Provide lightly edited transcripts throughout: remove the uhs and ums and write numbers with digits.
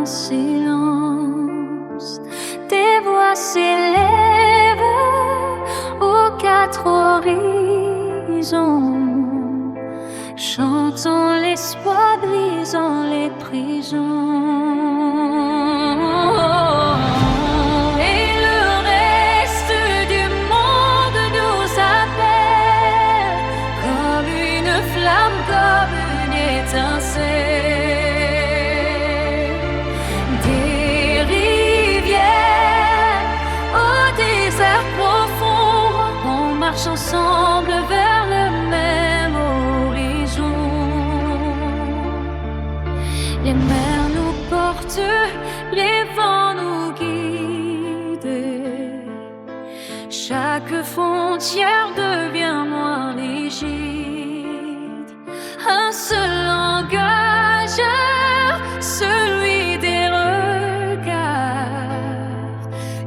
silence. Des voix s'élèvent aux quatre horizons, chantant l'espoir, brisant les prisons. Et le reste du monde nous appelle comme une flamme, comme une étincelle. Des rivières au désert profond, on marche ensemble vers le même horizon. Les mers nous portent, les vents nous guident. Chaque frontière devient moins rigide. Un seul langage, celui des regards,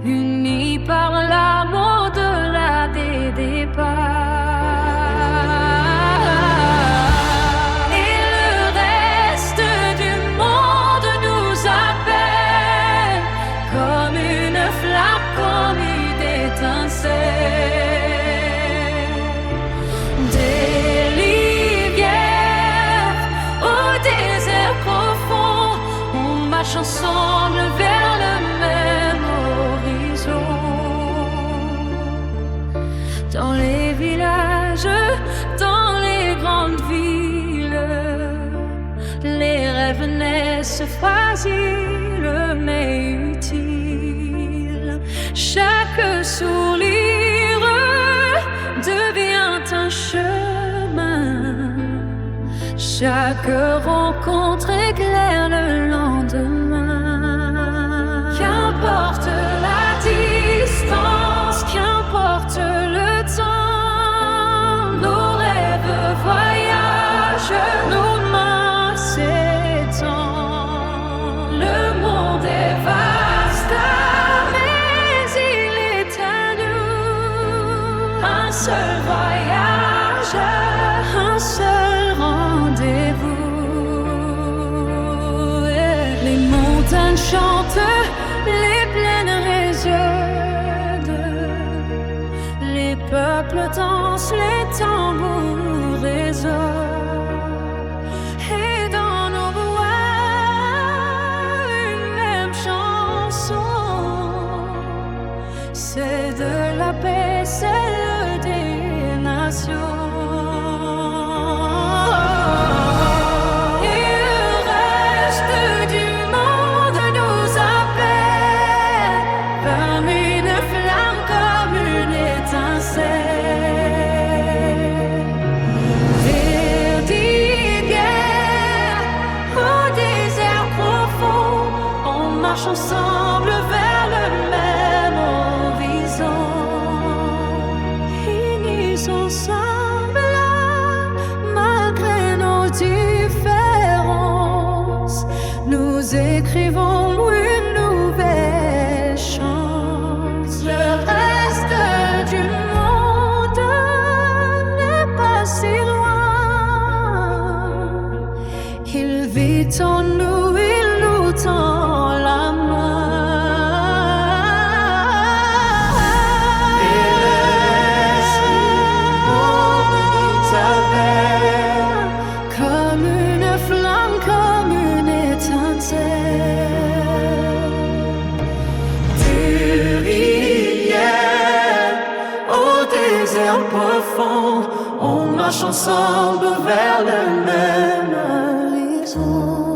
unis par l'amour au-delà des départs. Des rivières au désert profond, on marche ensemble vers le même horizon. Dans les villages, dans les grandes villes, les rêves naissent fragiles mais utiles. Chaque sourire devient un chemin. Chaque rencontre éclaire le lendemain. Qu'importe la distance, qu'importe le temps, nos rêves voyagent, nos mains s'étendent. Le monde est vaste, un seul voyage, un seul rendez-vous. Les montagnes chantent, les plaines résonnent, les peuples dansent, les tambours résonnent. Et dans nos voix, une même chanson, c'est de la paix, c'est des nations. Et le reste du monde nous appelle comme une flamme, comme une étincelle. Verdiguère au désert profond, on marche ensemble vers le même horizon. Ensemble, malgré nos différences, nous écrivons une nouvelle chance. Le reste du monde n'est pas si loin. Il vit en nous, il nous tend la main. Profond, on marche ensemble vers le même horizon.